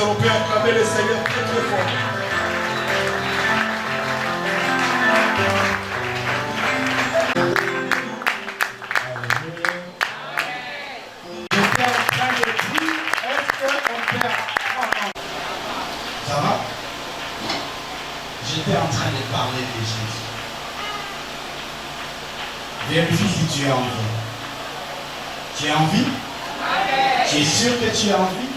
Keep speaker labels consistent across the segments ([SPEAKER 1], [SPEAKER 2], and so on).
[SPEAKER 1] On peut acclamer le Seigneur très très fort.
[SPEAKER 2] Ça va? J'étais en train de parler de Jésus. Vérifie si tu as envie. Tu as envie? Tu es sûr que tu as envie?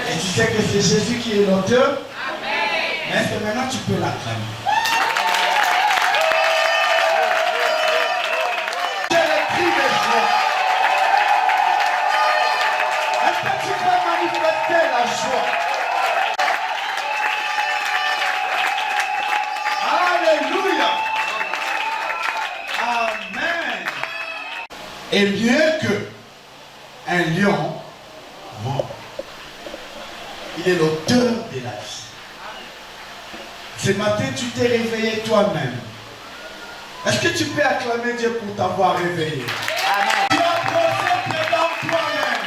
[SPEAKER 2] Et tu sais que c'est Jésus qui est l'auteur? Mais est-ce que maintenant tu peux l'acclamer? J'ai les cris de joie. Est-ce que tu peux manifester la joie? Alléluia. Amen. Et mieux que un lion, bon, il est l'auteur de la vie. Ce matin, tu t'es réveillé toi-même. Est-ce que tu peux acclamer Dieu pour t'avoir réveillé? Amen. Tu as posé devant toi-même.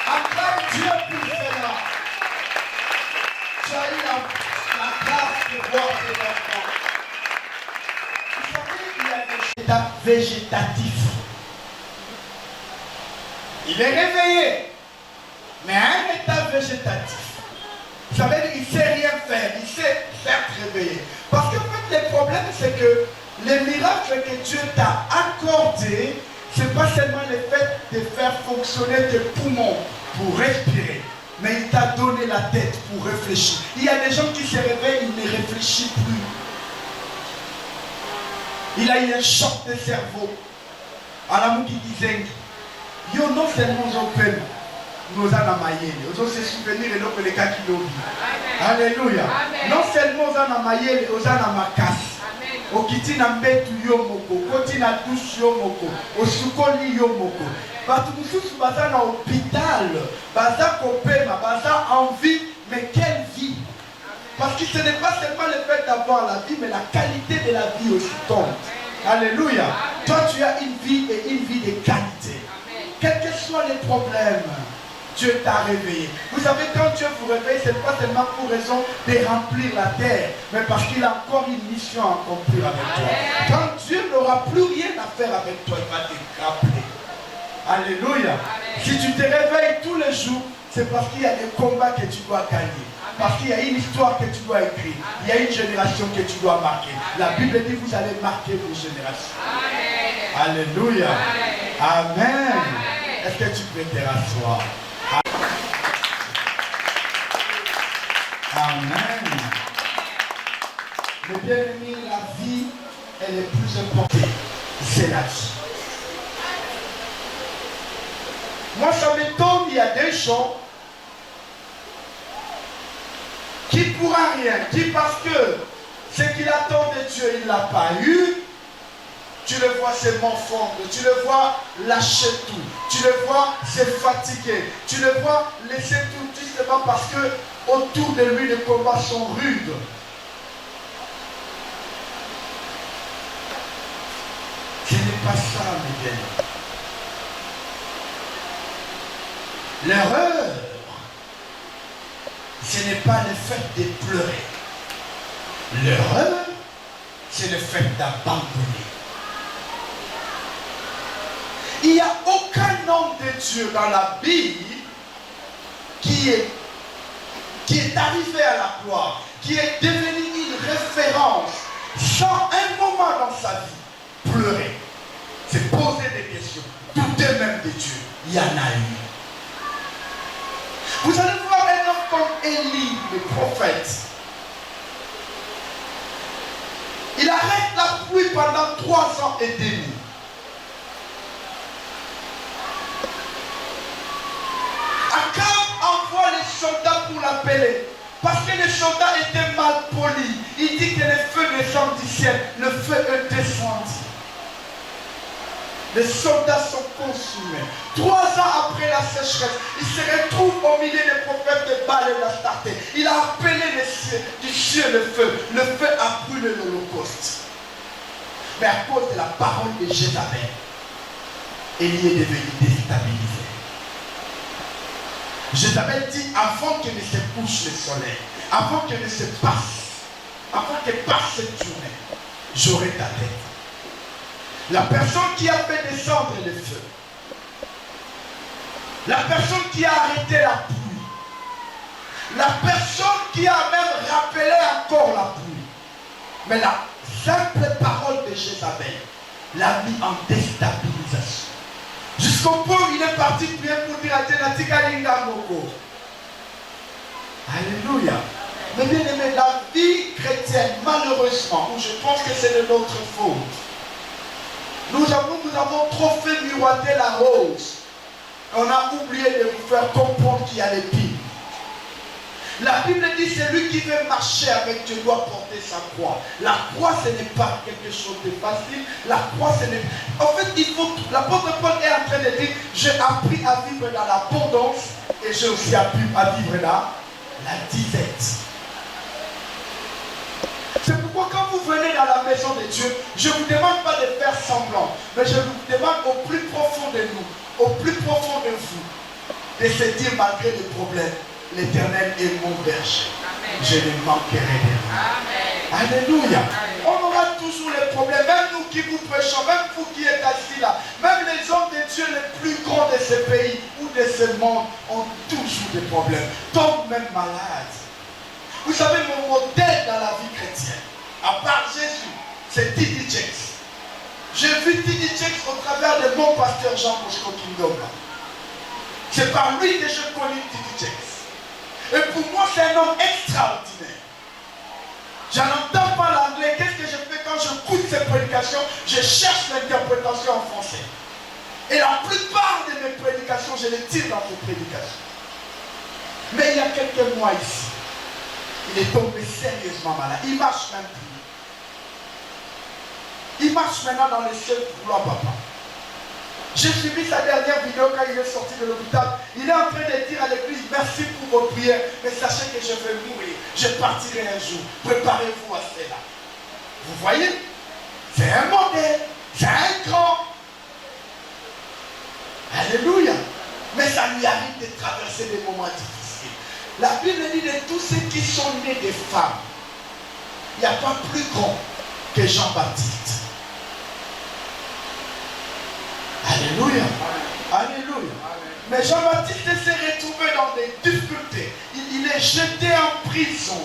[SPEAKER 2] Acclame Dieu pour cela. Tu as eu la grâce de voir tes enfants. Vous savez, il y a des états végétatifs. Il est réveillé, mais à un état végétatif. Vous savez, il ne sait rien faire, il sait faire réveiller. Parce qu'en fait, le problème, c'est que les miracles que Dieu t'a accordés, ce n'est pas seulement le fait de faire fonctionner tes poumons pour respirer, mais il t'a donné la tête pour réfléchir. Il y a des gens qui se réveillent, ils ne réfléchissent plus. Il a eu un choc de cerveau. À la mou qui disait, yo non seulement aux peine, nous allons mailler, nous allons se souvenir de l'autre les cas qui l'ont dit. Alléluia. Non seulement aux allons mailler, aux allons macasse. Au kiti na mbetu yo moko, koti na douche yo moko, au sukoli yo moko. Batu mususu baza na hôpital, baza kopema, baza en vie, mais quelle vie? Parce que ce n'est pas seulement le fait d'avoir la vie, mais la qualité de la vie aussi compte. Alléluia. Toi tu as une vie et une vie de qualité. Quels que soient les problèmes, Dieu t'a réveillé. Vous savez, quand Dieu vous réveille, ce n'est pas seulement pour raison de remplir la terre, mais parce qu'il a encore une mission à accomplir avec toi. Quand Dieu n'aura plus rien à faire avec toi, il va te rappeler. Alléluia. Si tu te réveilles tous les jours, c'est parce qu'il y a des combats que tu dois gagner. Parce qu'il y a une histoire que tu dois écrire. Il y a une génération que tu dois marquer. La Bible dit, vous allez marquer vos générations. Alléluia. Amen. Est-ce que tu peux te rasseoir? Amen. Mais bien aimé, la vie, elle est plus importante. C'est la vie. Moi, ça m'étonne, il y a des gens qui ne pourra rien, qui parce que ce qu'il attend de Dieu, il ne l'a pas eu. Tu le vois se morfondre, tu le vois lâcher tout, tu le vois se fatiguer, tu le vois laisser tout justement parce que autour de lui les combats sont rudes. Ce n'est pas ça, mes bien. L'erreur, ce n'est pas le fait de pleurer. L'erreur, c'est le fait d'abandonner. Il n'y a aucun homme de Dieu dans la Bible qui est arrivé à la gloire, qui est devenu une référence sans un moment dans sa vie pleurer, se poser des questions, douter même de Dieu. Il y en a eu. Vous allez voir un homme comme Élie, le prophète. Il arrête la pluie pendant 3 ans et demi. Akab envoie les soldats pour l'appeler. Parce que les soldats étaient mal polis. Il dit que le feu descend du ciel. Le feu est descendu. Les soldats sont consumés. 3 ans après la sécheresse, il se retrouve au milieu des prophètes de Baal et d'Astarté. Il a appelé du ciel le feu. Le feu a brûlé l'Holocauste. Mais à cause de la parole de Jézabel, Élie est devenu déstabilisé. Jézabel dit, avant que ne se couche le soleil, avant que ne se passe, avant que passe cette journée, j'aurai ta tête. La personne qui a fait descendre le feu, la personne qui a arrêté la pluie, la personne qui a même rappelé encore la pluie, mais la simple parole de Jézabel l'a mis en déstabilisation. Jusqu'au point où il est parti prier pour dire à Thénatika Linga Moko. Alléluia. Mais bien aimé, la vie chrétienne, malheureusement, où je pense que c'est de notre faute, nous avons trop fait miroiter la rose. On a oublié de vous faire comprendre qu'il y a les pires. La Bible dit, c'est lui qui veut marcher avec Dieu doit porter sa croix. La croix, ce n'est pas quelque chose de facile. La croix, ce n'est pas... En fait, il faut... L'apôtre Paul est en train de dire, j'ai appris à vivre dans l'abondance et j'ai aussi appris à vivre dans la disette. C'est pourquoi quand vous venez dans la maison de Dieu, je ne vous demande pas de faire semblant, mais je vous demande au plus profond de nous, au plus profond de vous, de se dire malgré les problèmes, l'Éternel est mon berger. Je ne manquerai de rien. Alléluia. On aura toujours les problèmes, même nous qui vous prêchons, même vous qui êtes assis là, même les hommes de Dieu les plus grands de ce pays ou de ce monde ont toujours des problèmes, tombent même malades. Vous savez, mon modèle dans la vie chrétienne, à part Jésus, c'est T.D. Jakes. J'ai vu T.D. Jakes au travers de mon pasteur Jean Bosco Kingdom. C'est par lui que je connais T.D. Jakes. Et pour moi, c'est un homme extraordinaire. Je n'entends pas l'anglais. Qu'est-ce que je fais quand je écoute ses prédications? Je cherche l'interprétation en français. Et la plupart de mes prédications, je les tire dans ses prédications. Mais il y a quelques mois ici, il est tombé sérieusement malade. Il marche même plus. Il marche maintenant dans les cieux pour papa. J'ai suivi sa dernière vidéo quand il est sorti de l'hôpital. Il est en train de dire à l'église, merci pour vos prières, mais sachez que je vais mourir. Je partirai un jour. Préparez-vous à cela. Vous voyez? C'est un modèle. C'est un grand. Alléluia. Mais ça lui arrive de traverser des moments difficiles. La Bible dit de tous ceux qui sont nés des femmes, il n'y a pas plus grand que Jean-Baptiste. Alléluia. Alléluia. Mais Jean-Baptiste s'est retrouvé dans des difficultés. Il est jeté en prison.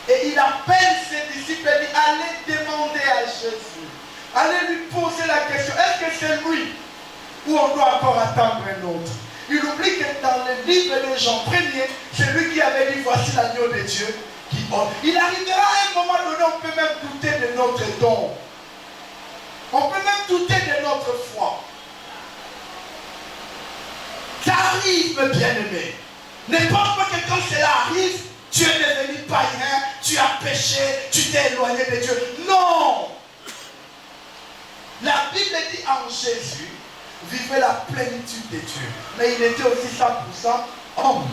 [SPEAKER 2] Et il appelle ses disciples et dit, allez demander à Jésus. Allez lui poser la question, est-ce que c'est lui ou on doit encore attendre un autre? Il oublie que dans le livre des Jean 1er, c'est lui qui avait dit, voici l'agneau de Dieu qui honte. Il arrivera à un moment donné, on peut même douter de notre don. On peut même douter de notre foi. Ça arrive, mes bien-aimés. Ne pense pas que quand cela arrive, tu es devenu païen, tu as péché, tu t'es éloigné de Dieu. Non! La Bible dit en Jésus, vivait la plénitude de Dieu. Mais il était aussi 100% homme.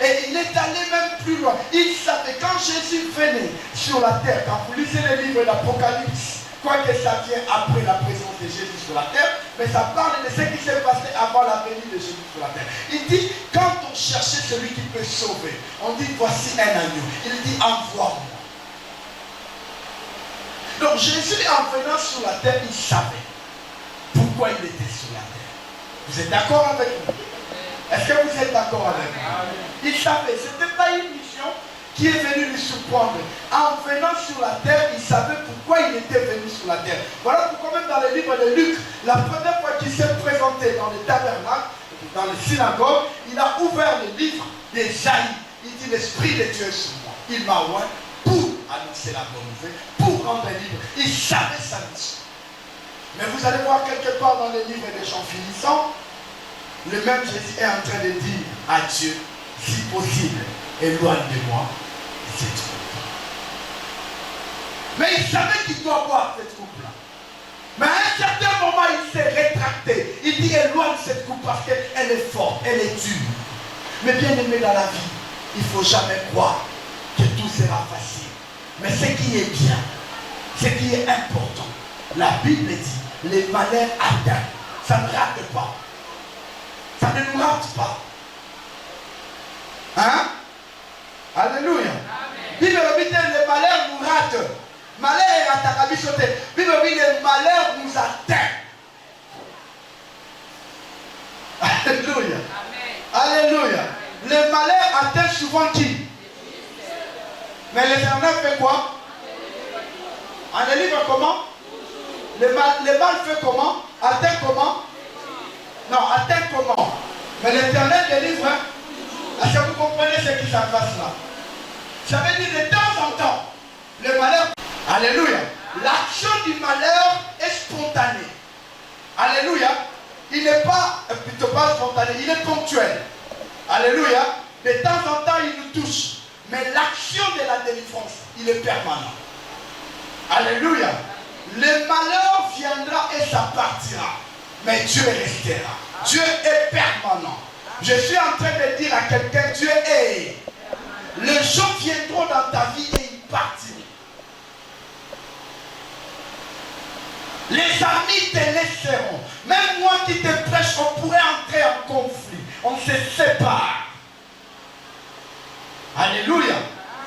[SPEAKER 2] Et il est allé même plus loin. Il savait quand Jésus venait sur la terre, quand vous lisez les livres d'Apocalypse, quoique ça vient après la présence de Jésus sur la terre, mais ça parle de ce qui s'est passé avant la venue de Jésus sur la terre. Il dit, quand on cherchait celui qui peut sauver, on dit, voici un agneau. Il dit, envoie-moi. Donc Jésus, en venant sur la terre, il savait pourquoi il était sur la terre. Vous êtes d'accord avec moi? Est-ce que vous êtes d'accord avec moi? Il savait, ce n'était pas une mission qui est venue lui surprendre. En venant sur la terre, il savait pourquoi il était venu sur la terre. Voilà pourquoi même dans le livre de Luc, la première fois qu'il s'est présenté dans le tabernacle, dans le synagogue, il a ouvert le livre d'Ésaïe. Il dit, l'Esprit de Dieu est sur moi. Il m'a oint pour annoncer la bonne nouvelle, pour rendre libre. Il savait sa mission. Mais vous allez voir quelque part dans les livres des gens finissants, le même Jésus est en train de dire à Dieu, si possible, éloigne de moi cette coupe. Mais il savait qu'il doit avoir cette coupe-là. Mais à un certain moment, il s'est rétracté. Il dit, éloigne cette coupe parce qu'elle est forte, elle est dure. Mais bien aimé dans la vie, il ne faut jamais croire que tout sera facile. Mais ce qui est bien, ce qui est important, la Bible dit, les malheurs atteints, ça ne rate pas. Ça ne nous rate pas. Hein? Alléluia. Bible dit le malheur nous rate. Malheur est attaqué. Bible dit le malheur nous atteint. Alléluia. Alléluia. Le malheur atteint souvent qui? Mais l'Éternel fait quoi? En délivre comment? Le mal fait comment? Atteint comment? Non, atteint comment? Mais l'Éternel délivre. Est-ce que vous comprenez ce qui se passe là? Ça veut dire de temps en temps, le malheur. Alléluia. L'action du malheur est spontanée. Alléluia. Il n'est pas, plutôt pas spontané, il est ponctuel. Alléluia. De temps en temps, il nous touche. Mais l'action de la délivrance, il est permanent. Alléluia. Le malheur viendra et ça partira. Mais Dieu restera. Dieu est permanent. Je suis en train de dire à quelqu'un, Dieu est. Les gens viendront dans ta vie et ils partiront. Les amis te laisseront. Même moi qui te prêche, on pourrait entrer en conflit. On se sépare. Alléluia.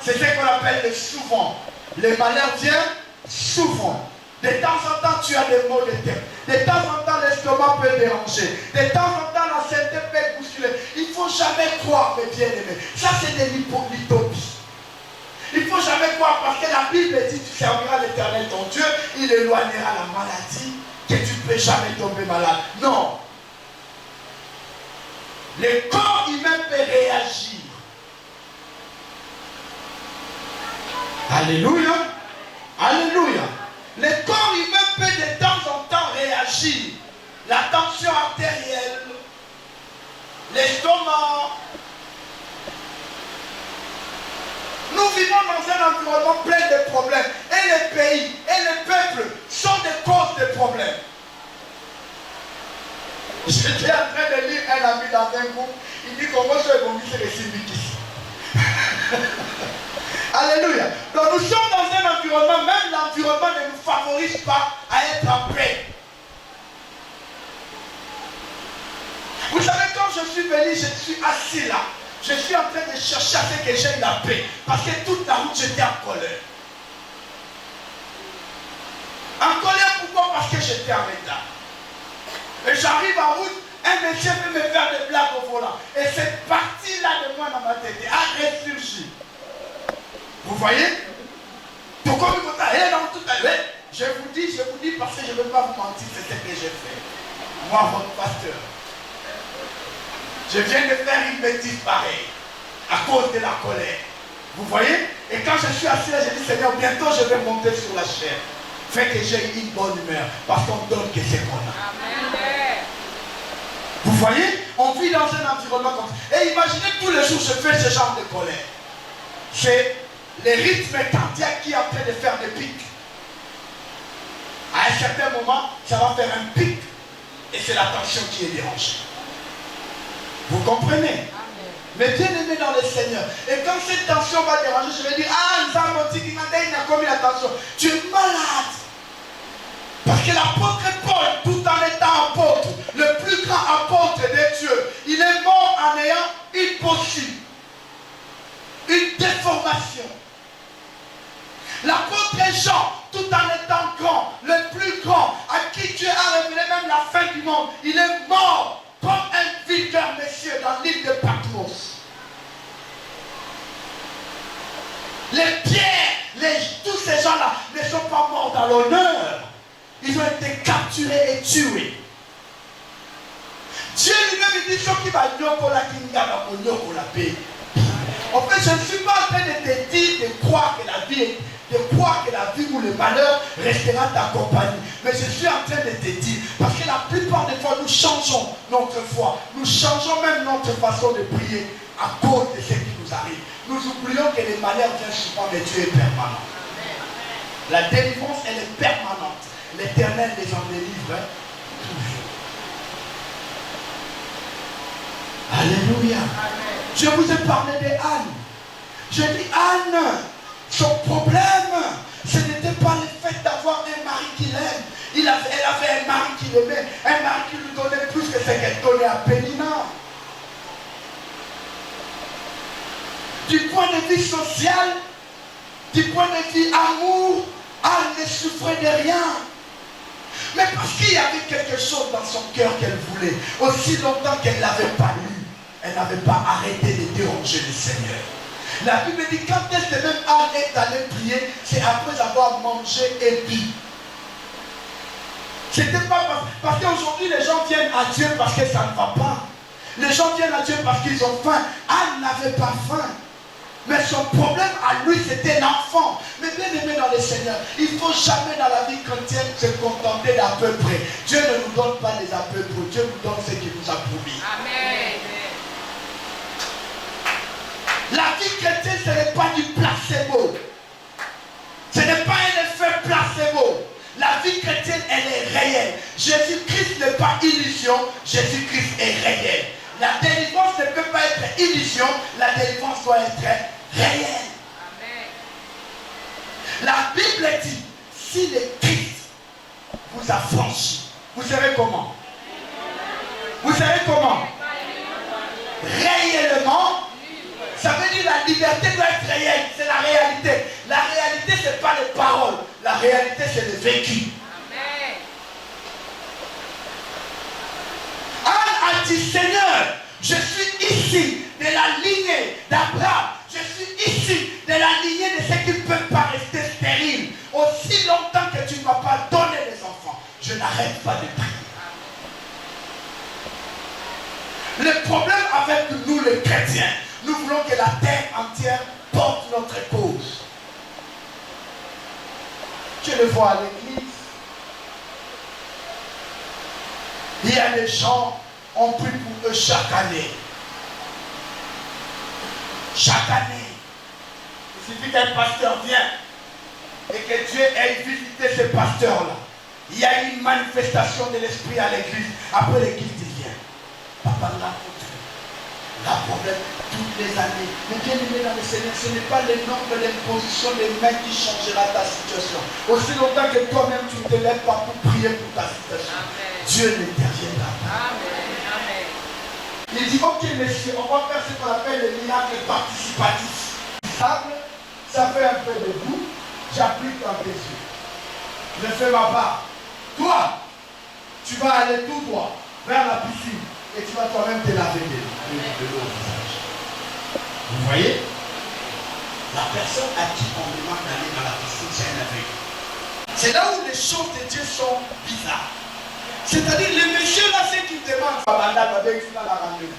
[SPEAKER 2] C'est ce qu'on appelle le souvent. Le malheur vient souvent. De temps en temps, tu as des maux de tête. De temps en temps, l'estomac peut déranger. De temps en temps, la santé peut bousculer. Il ne faut jamais croire, mes bien-aimés. Ça, c'est de l'utopie. Il ne faut jamais croire parce que la Bible dit tu serviras l'Éternel ton Dieu, il éloignera la maladie, que tu ne peux jamais tomber malade. Non. Le corps humain peut réagir. Alléluia. Alléluia. Le corps humain peut de temps en temps réagir. La tension artérielle, l'estomac. Nous vivons dans un environnement plein de problèmes. Et les pays et les peuples sont des causes de problèmes. J'étais en train de lire un ami dans un groupe. Il dit comment je vais vomir les civiques. Alléluia. Donc nous sommes dans un environnement, même l'environnement ne nous favorise pas à être en paix. Vous savez, quand je suis venu, je suis assis là. Je suis en train de chercher à ce que j'aie la paix. Parce que toute la route, j'étais en colère. En colère, pourquoi? Parce que j'étais en retard. Et j'arrive en route, un monsieur peut me faire des blagues au volant. Et cette partie-là de moi dans ma tête a ressurgi. Vous voyez? Donc, comme vous avez dans tout à l'heure, je vous dis parce que je ne veux pas vous mentir, c'est ce que j'ai fait. Moi, votre pasteur. Je viens de faire une bêtise pareille à cause de la colère. Vous voyez? Et quand je suis assis là, je dis Seigneur, bientôt je vais monter sur la chair. Fais que j'ai une bonne humeur parce qu'on donne que c'est qu'on a. Amen. Vous voyez? On vit dans un environnement comme ça. Et imaginez tous les jours je fais ce genre de colère. C'est le rythme cardiaque qui est en train de faire des pics. À un certain moment, ça va faire un pic. Et c'est la tension qui est dérangée. Vous comprenez? Amen. Mais bien aimé dans le Seigneur. Et quand cette tension va déranger, je vais dire, ah, Nzamoti qui n'a commis la tension. Tu es malade. Parce que l'apôtre Paul, tout en étant apôtre, le plus grand apôtre de Dieu, il est mort en ayant une posture, une déformation. L'apôtre Jean, tout en étant grand, le plus grand, à qui Dieu a révélé même la fin du monde, il est mort comme un vulgaire monsieur dans l'île de Patmos. Les pierres, tous ces gens-là ne sont pas morts dans l'honneur. Ils ont été capturés et tués. Dieu lui-même dit ce qui va la paix. En fait, je ne suis pas en train de te dire de croire que la vie ou le malheur restera ta compagnie. Mais je suis en train de te dire, parce que la plupart des fois, nous changeons notre foi. Nous changeons même notre façon de prier à cause de ce qui nous arrive. Nous oublions que les malheurs viennent souvent, mais Dieu est permanent. La délivrance, elle est permanente. L'Éternel les en délivre toujours. Alléluia. Amen. Je vous ai parlé de Anne. Je dis Anne, son problème, ce n'était pas le fait d'avoir un mari qui l'aime. Elle avait un mari qui l'aimait, un mari qui lui donnait plus que ce qu'elle donnait à Pénina. point de vue social, du point de vue amour, Anne ne souffrait de rien. Mais parce qu'il y avait quelque chose dans son cœur qu'elle voulait, aussi longtemps qu'elle ne l'avait pas lu, elle n'avait pas arrêté de déranger le Seigneur. La Bible dit quand est-ce que même Anne est allée prier, c'est après avoir mangé et bu. C'était pas parce qu'aujourd'hui les gens viennent à Dieu parce que ça ne va pas. Les gens viennent à Dieu parce qu'ils ont faim. Anne n'avait pas faim. Mais son problème à lui, c'était l'enfant. Mais bien aimé dans le Seigneur, il ne faut jamais dans la vie chrétienne se contenter d'à peu près. Dieu ne nous donne pas des à peu près. Dieu nous donne ce qu'il nous a promis.
[SPEAKER 3] Amen.
[SPEAKER 2] La vie chrétienne, ce n'est pas du placebo. Ce n'est pas un effet placebo. La vie chrétienne, elle est réelle. Jésus-Christ n'est pas illusion. Jésus-Christ est réel. La délivrance ne peut pas être illusion. La délivrance doit être réelle.
[SPEAKER 3] Amen.
[SPEAKER 2] La Bible dit, si le Christ vous a franchi, vous savez comment? Vous savez comment? Réellement. Ça veut dire la liberté doit être réelle, c'est la réalité. La réalité, ce n'est pas les paroles. La réalité, c'est le vécu.
[SPEAKER 3] Amen.
[SPEAKER 2] Anne a dit, Seigneur, je suis ici de la lignée d'Abraham. Je suis ici de la lignée de ceux qui ne peuvent pas rester stériles. Aussi longtemps que tu ne m'as pas donné les enfants, je n'arrête pas de prier. Le problème avec nous les chrétiens, nous voulons que la terre entière porte notre cause. Tu le vois à l'église. Il y a des gens, on prie pour eux chaque année. Chaque année. Il suffit qu'un pasteur vienne et que Dieu ait visité ce pasteur-là. Il y a une manifestation de l'esprit à l'église. Après l'église devient. Papa l'a problème toutes les années. Mais bien aimé dans le Seigneur, ce n'est pas le nombre de l'imposition des mains qui changera ta situation. Aussi longtemps que toi-même tu ne te lèves pas pour prier pour ta situation,
[SPEAKER 3] Amen.
[SPEAKER 2] Dieu n'interviendra pas.
[SPEAKER 3] Amen. Amen.
[SPEAKER 2] Il dit, ok messieurs, on va faire ce qu'on appelle le miracle participatif. Sable, ça fait un peu de goût, j'applique dans tes yeux. Je fais ma part. Toi, tu vas aller tout droit vers la piscine. Et tu vas toi-même te laver de l'eau au visage. Vous voyez? La personne à qui on demande d'aller dans la piscine, c'est un aveugle. C'est là où les choses de Dieu sont bizarres. C'est-à-dire, les messieurs là, ceux qui demandent, avec la randonnée.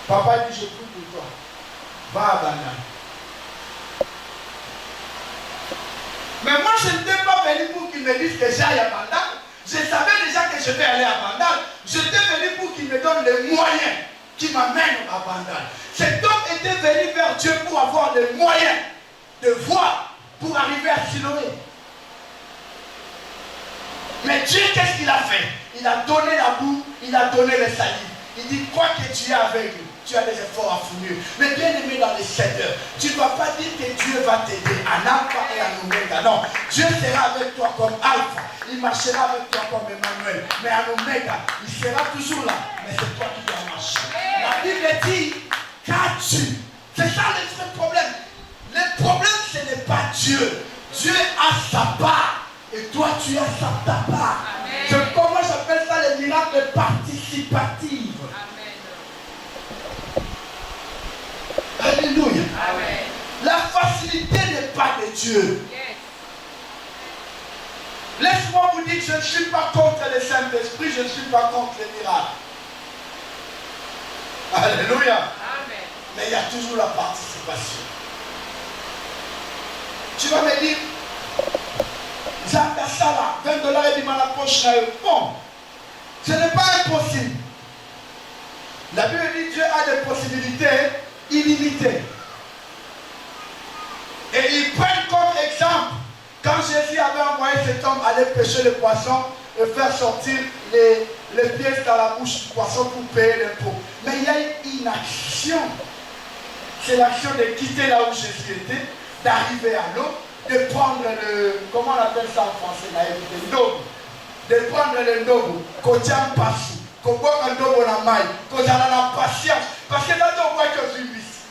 [SPEAKER 2] Papa dit, je prie pour toi. Va à Bandal. Mais moi, je n'étais pas venu pour qu'ils me disent que j'aille à Bandal. Je savais déjà que je vais aller à Bandal. J'étais venu pour qu'il me donne les moyens qui m'amènent à Bandal. Cet homme était venu vers Dieu pour avoir les moyens de voir pour arriver à Siloé. Mais Dieu, qu'est-ce qu'il a fait? Il a donné la boue, il a donné les salives. Il dit, quoi que tu es aveugle, tu as des efforts à fournir. Mais bien aimé dans les Seigneur, tu ne dois pas dire que Dieu va t'aider en Alpha et en Oméga. Non, Dieu sera avec toi comme Alpha. Il marchera avec toi comme Emmanuel. Mais en Oméga, il sera toujours là. Mais c'est toi qui dois marcher. La Bible dit, qu'as-tu? C'est ça le vrai problème. Le problème, ce n'est pas Dieu. Dieu a sa part. Et toi, tu as ta part. C'est comment j'appelle ça le miracle participatif. Alléluia.
[SPEAKER 3] Amen.
[SPEAKER 2] La facilité n'est pas de Dieu.
[SPEAKER 3] Yes.
[SPEAKER 2] Laisse-moi vous dire que je ne suis pas contre le Saint-Esprit, je ne suis pas contre les miracles. Alléluia.
[SPEAKER 3] Amen.
[SPEAKER 2] Mais il y a toujours la participation. Tu vas me dire, Zaka Sala, 20 $ et dit dans la poche. Bon, ce n'est pas impossible. La Bible dit que Dieu a des possibilités illimitées. Et ils prennent comme exemple, quand Jésus avait envoyé cet homme aller pêcher le poisson et faire sortir les pièces dans la bouche du poisson pour payer l'impôt. Mais il y a une action. C'est l'action de quitter là où Jésus était, d'arriver à l'eau, de prendre le, comment on appelle ça en français, le ndobo, de prendre le ndobo, kotiam pasu, koboka ndobo na mai, kozala na patience, parce que là on voit que je suis ici.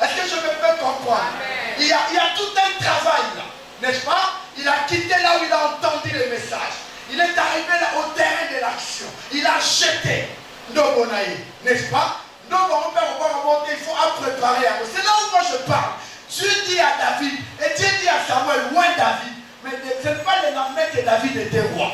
[SPEAKER 2] Est-ce que je me fais comprendre?
[SPEAKER 3] Amen.
[SPEAKER 2] Il y a tout un travail là, n'est-ce pas? Il a quitté là où il a entendu le message. Il est arrivé là au terrain de l'action. Il a jeté Nobonaï, n'est-ce pas? Donc on peut remonter, il faut préparer. C'est là où moi je parle. Dieu dit à David, et Dieu dit à Samuel, loin David, mais ce n'est pas le lendemain que David était roi.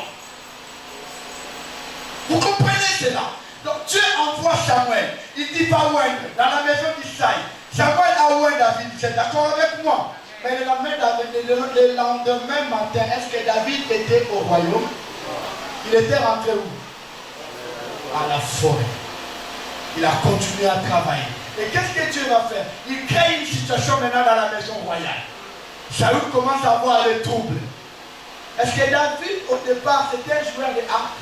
[SPEAKER 2] Vous comprenez cela? Donc Dieu envoie Samuel. Il dit pas loin, dans la maison d'Isaïe. Samuel a loin David, vous êtes d'accord avec moi? Mais le lendemain matin, est-ce que David était au royaume? Il était rentré où? À la forêt. Il a continué à travailler. Et qu'est-ce que Dieu va faire? Il crée une situation maintenant dans la maison royale. Saül commence à avoir les troubles. Est-ce que David, au départ, c'était un joueur de harpe?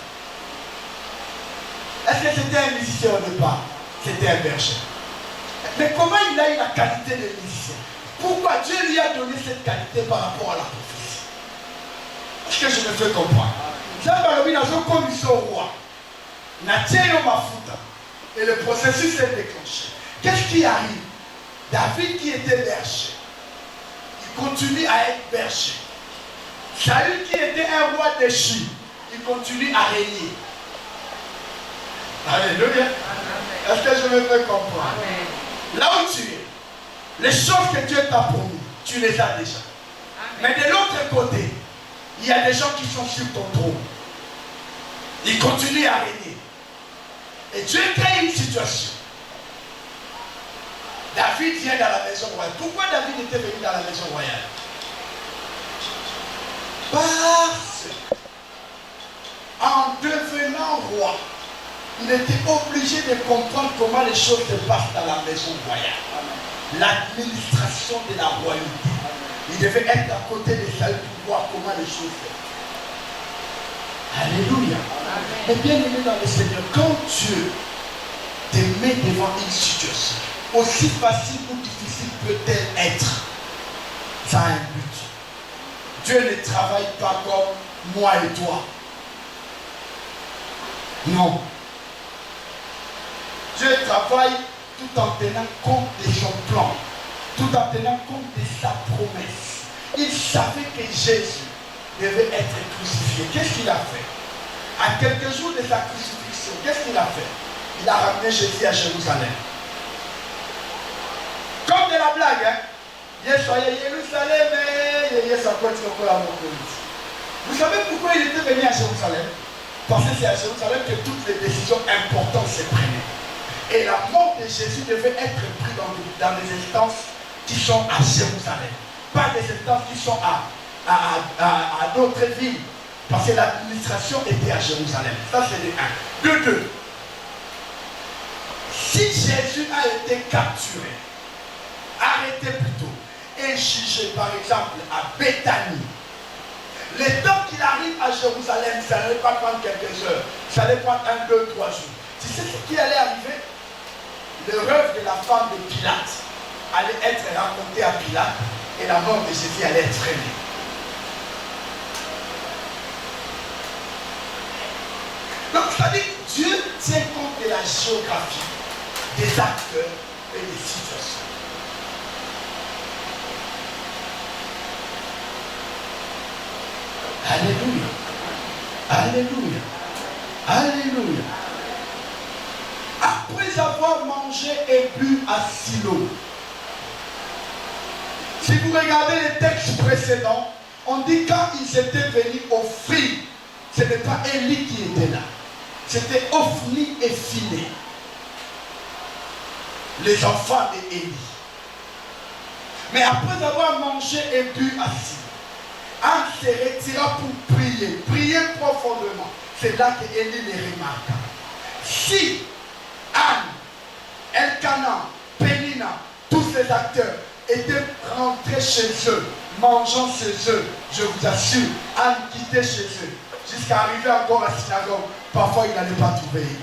[SPEAKER 2] Est-ce que c'était un musicien au départ? C'était un berger. Mais comment il a eu la qualité de musicien? Pourquoi Dieu lui a donné cette qualité par rapport à la prophétie? Est-ce que je me fais comprendre? Et le processus s'est déclenché. Qu'est-ce qui arrive? David qui était berger, il continue à être berger. Saül qui était un roi déchu, il continue à régner. Alléluia. Est-ce que je me fais comprendre? Amen. Là où tu es, les choses que Dieu t'a promis, tu les as déjà. Amen. Mais de l'autre côté, il y a des gens qui sont sur ton trône. Ils continuent à régner. Et Dieu crée une situation. David vient dans la maison royale. Pourquoi David était venu dans la maison royale? Parce qu'en devenant roi, il était obligé de comprendre comment les choses se passent dans la maison royale. L'administration de la royauté. Il devait être à côté de Saül pour voir comment les choses se passent. Alléluia. Mais bien aimé dans le Seigneur, quand Dieu te met devant une situation, aussi facile ou difficile peut-elle être, ça a un but. Dieu ne travaille pas comme moi et toi. Non. Dieu travaille tout en tenant compte de son plan, tout en tenant compte de sa promesse. Il savait que Jésus devait être crucifié. Qu'est-ce qu'il a fait? À quelques jours de sa crucifixion, qu'est-ce qu'il a fait? Il a ramené Jésus à Jérusalem. Comme de la blague, hein? Jérusalem, vous savez pourquoi il était venu à Jérusalem? Parce que c'est à Jérusalem que toutes les décisions importantes se prenaient. Et la mort de Jésus devait être prise dans des instances qui sont à Jérusalem. Pas des instances qui sont à d'autres villes. Parce que l'administration était à Jérusalem. Ça c'est le 1. De 2. Si Jésus a été capturé, arrêté plutôt, et jugé par exemple à Béthanie, le temps qu'il arrive à Jérusalem, ça n'allait pas prendre quelques heures, ça allait prendre 1, 2, 3 jours. Tu sais ce qui allait arriver? Le rêve de la femme de Pilate allait être raconté à Pilate et la mort de Jésus allait être traînée. Donc, ça dit que Dieu tient compte de la géographie, des acteurs et des situations. Alléluia. Alléluia. Alléluia. Après avoir mangé et bu à Silo, si vous regardez les textes précédents, on dit quand ils étaient venus offrir, ce n'est pas Élie qui était là, c'était Ophni et Phiné, les enfants d'Élie. Mais après avoir mangé et bu à Silo, Anne se retira pour prier profondément. C'est là que Élie les remarqua. Si Anne, Elkana, Pénina, tous ces acteurs étaient rentrés chez eux, mangeant chez eux, je vous assure, Anne quittait chez eux, jusqu'à arriver encore à la synagogue. Parfois, ils n'allaient pas trouver Élie.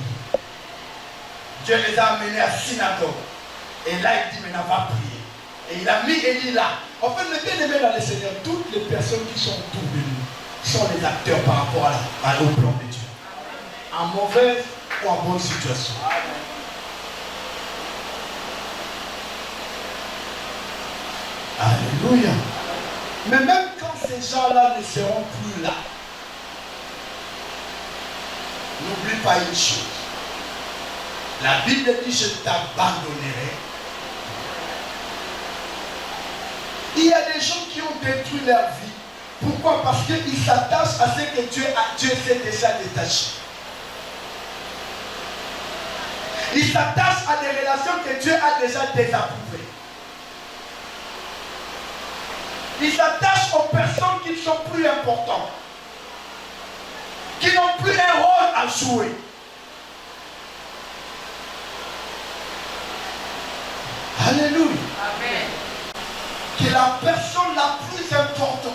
[SPEAKER 2] Dieu les a amenés à la synagogue. Et là, il dit, mais n'a pas prié. Et il a mis Élie là. En fait, le bien-aimé dans le Seigneur, toutes les personnes qui sont autour de nous sont les acteurs par rapport au plan de Dieu. En mauvaise ou en bonne situation. Alléluia. Mais même quand ces gens-là ne seront plus là, n'oublie pas une chose. La Bible dit, je t'abandonnerai. Il y a des gens qui ont détruit leur vie. Pourquoi? Parce qu'ils s'attachent à ce que Dieu s'est déjà détaché. Ils s'attachent à des relations que Dieu a déjà désapprouvées. Ils s'attachent aux personnes qui ne sont plus importantes, qui n'ont plus un rôle à jouer. Alléluia.
[SPEAKER 3] Amen.
[SPEAKER 2] Que la personne la plus importante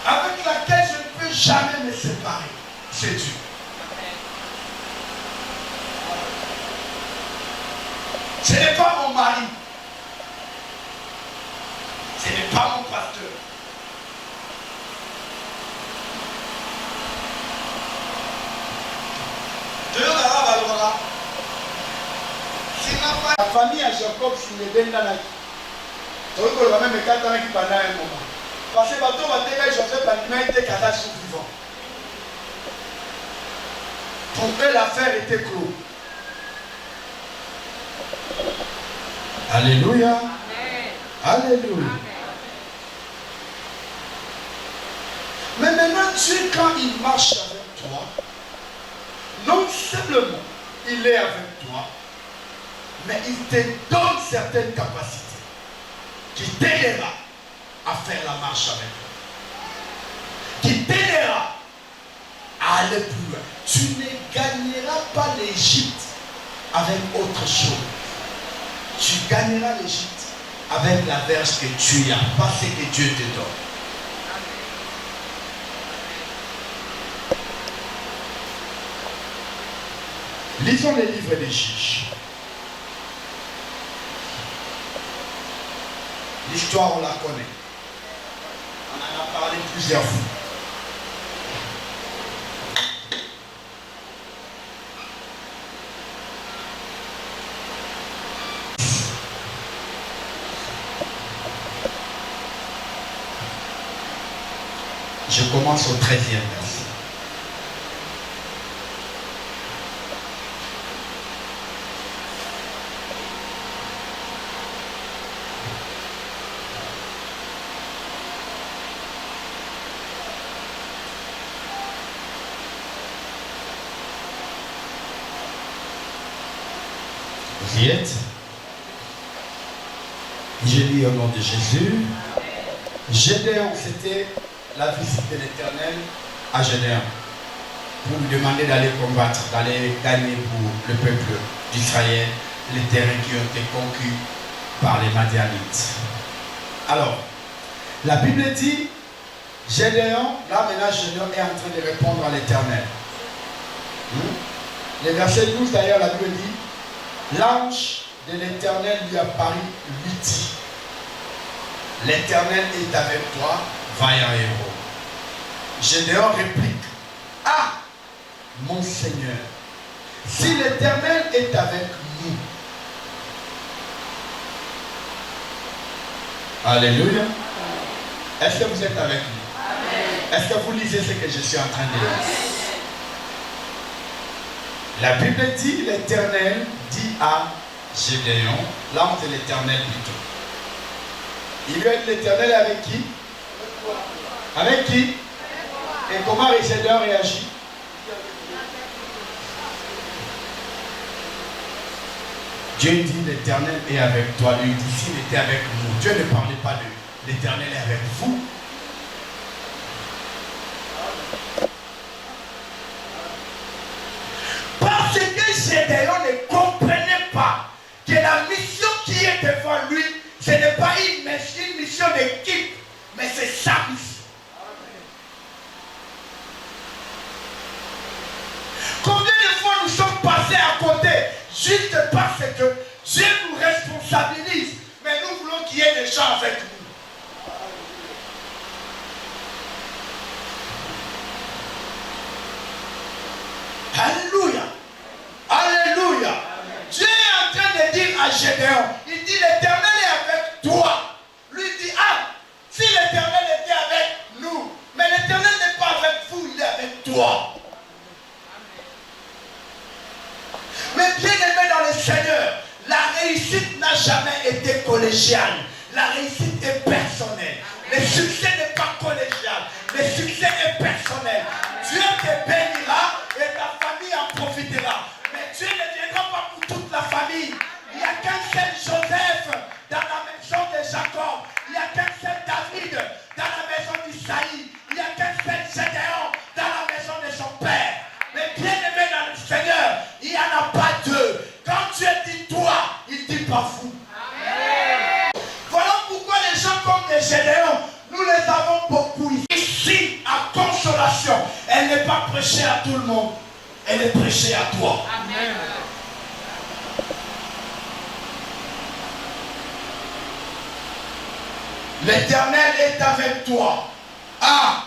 [SPEAKER 2] avec laquelle je ne peux jamais me séparer, c'est Dieu. Ce n'est pas mon mari. Ce n'est pas mon pasteur. La famille à Jacob, c'est le Ben Danaki. Tu vois que même les 4 ans qui pendant un moment. Parce que bateau va dire que Joseph Bandima était casé survivant. Pour eux, l'affaire était close. Alléluia.
[SPEAKER 3] Amen.
[SPEAKER 2] Alléluia.
[SPEAKER 3] Amen.
[SPEAKER 2] Mais maintenant, Dieu, quand il marche avec toi, non seulement il est avec toi, mais il te donne certaines capacités qui t'aidera à faire la marche avec toi, qui t'aidera à aller plus loin. Tu ne gagneras pas l'Égypte avec autre chose. Tu gagneras l'Égypte avec la verge que tu as, pas ce que Dieu te donne. Lisons les livres des Juges. L'histoire, on la connaît. On en a parlé plusieurs fois. Je commence au 13e verset. Vous y êtes? Je lis au nom de Jésus. Gédéon, c'était la visite de l'Éternel à Gédéon pour lui demander d'aller combattre, d'aller gagner pour le peuple d'Israël les terrains qui ont été conquis par les Madianites. Alors, la Bible dit, Gédéon, là maintenant Gédéon est en train de répondre à l'Éternel. Le verset 12 d'ailleurs, la Bible dit, l'ange de l'Éternel lui apparut, lui dit, l'Éternel est avec toi, vaillant héros. Gédéon réplique, ah, mon Seigneur, si l'Éternel est avec nous. Alléluia. Est-ce que vous êtes avec nous? Est-ce que vous lisez ce que je suis en train de lire? La Bible dit, l'Éternel dit à Gédéon, l'ange de l'Éternel plutôt. Il lui a dit, l'Éternel est avec qui? Avec qui? Et comment Gédéon réagit? Dieu dit, l'Éternel est avec toi. Lui dit, s'il était avec nous. Dieu ne parlait pas de l'Éternel est avec vous. Parce que Gédéon ne comprenait pas que la mission qui est devant lui, ce n'est pas une mission d'équipe, mais c'est sa mission. Combien de fois nous sommes passés à côté juste parce que Dieu nous responsabilise, mais nous voulons qu'il y ait des gens avec nous. Alléluia. Alléluia. Dieu est en train de dire à Gédéon, il dit l'Éternel est avec toi. La réussite est personnelle. Le succès n'est pas collégial. Le succès est personnel. Dieu te bénira et ta famille en profitera. Mais Dieu ne viendra pas pour toute la famille. Il n'y a qu'un seul Joseph dans la maison de Jacob. Il n'y a qu'un seul David dans la maison d'Isaïe. Il n'y a qu'un seul Gédéon dans la maison de son père. Mais bien aimé dans le Seigneur, il n'y en a pas deux. Quand Dieu dit toi, il dit pas vous. Voilà pourquoi les gens comme des Gédéons, nous les avons beaucoup ici. Ici, à consolation, elle n'est pas prêchée à tout le monde. Elle est prêchée à toi.
[SPEAKER 3] Amen.
[SPEAKER 2] L'Éternel est avec toi. Ah!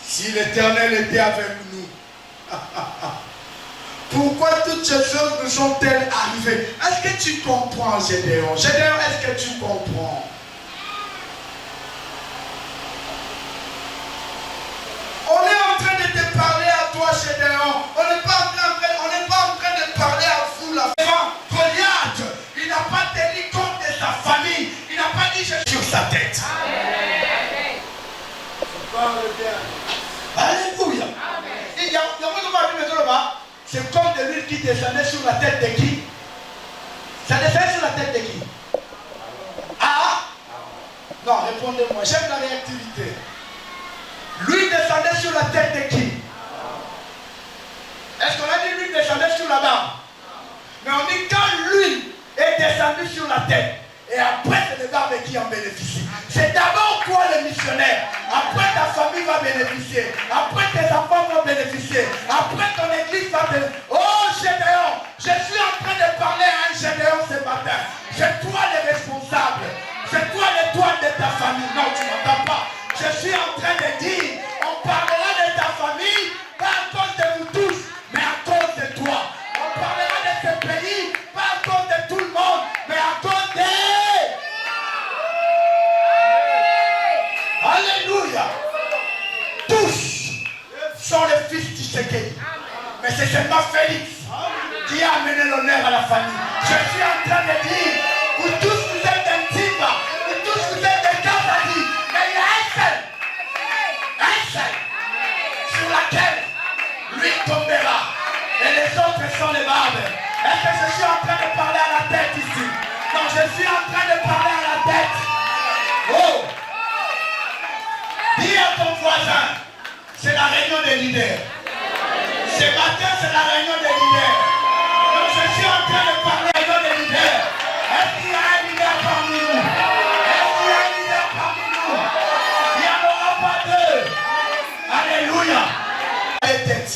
[SPEAKER 2] Si l'Éternel était avec nous. Pourquoi toutes ces choses nous sont-elles arrivées? Est-ce que tu comprends, Gédéon? Gédéon, est-ce que tu comprends? On est en train de te parler à toi, Gédéon. On n'est pas en train de parler à vous, la femme. Goliath, il n'a pas tenu compte de sa famille. Il n'a pas dit je suis sur sa tête. Alléluia. Il y a c'est comme de l'huile qui descendait sur la tête de qui? Ça descendait sur la tête de qui? Ah? Non, répondez-moi. J'aime la réactivité. L'huile descendait sur la tête de qui? Est-ce qu'on a dit l'huile descendait sur la barbe? Mais on dit quand l'huile est descendue sur la tête, et après c'est le barbe qui en bénéficie. C'est d'abord toi le missionnaire. Après ta famille va bénéficier. Après tes enfants vont bénéficier. Après ton église va bénéficier. Oh Gédéon, je suis en train de parler à un Gédéon ce matin. C'est toi le responsable. C'est toi l'étoile de ta famille. Non, tu ne m'entends pas. Je suis en train de dire, on parlera de ta famille, pas à cause de vous tous, mais à cause de toi. On parlera de ce pays, pas à cause de tout le monde, mais à cause de... Alléluia. Tous sont les fils d'Iségué. Mais c'est seulement Félix qui a amené l'honneur à la famille. Je suis en train de dire, vous tous vous êtes un Timba, vous tous vous êtes des Kazadi, mais il y a un seul, sur laquelle lui tombera. Et les autres sont les barbes. Est-ce que je suis en train de parler à la tête ici? Non, je suis en train de parler à la tête. Oh! Dis à ton voisin, c'est la réunion des leaders. Ce matin, c'est la réunion des leaders. Donc je suis en train de parler à la réunion des leaders. Est-ce qu'il y a un leader parmi nous? Est-ce qu'il y a un leader parmi nous? Il n'y en aura pas deux. Alléluia. Les têtes.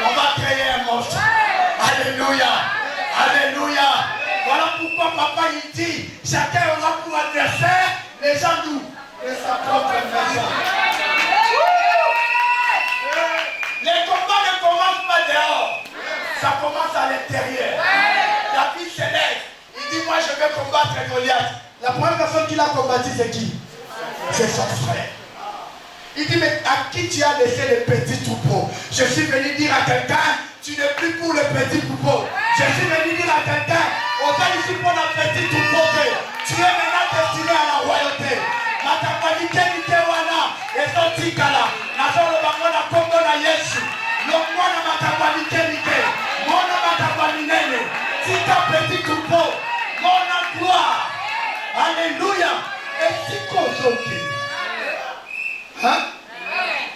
[SPEAKER 2] On va créer un monstre. Alléluia. Alléluia. Voilà pourquoi papa il dit, chacun aura pour adversaire les gens nous. Et sa propre maison. Les combats ne commencent pas dehors. Ça commence à l'intérieur. David se lève. Il dit, moi je vais combattre Goliath. La première personne qui l'a combattu, c'est qui? C'est son frère. Il dit, mais à qui tu as laissé le petit troupeau? Je suis venu dire à quelqu'un, tu n'es plus pour le petit troupeau. Je suis venu dire à quelqu'un, on va ici pour le petit troupeau. Tu es maintenant destiné à la royauté. Matabalike wana ezotikala nazolo bangona kombo na Yesu lomwana matabalike mona matabalinene tika petit troupeau mona gloire. Alléluia. Et si kozoki hein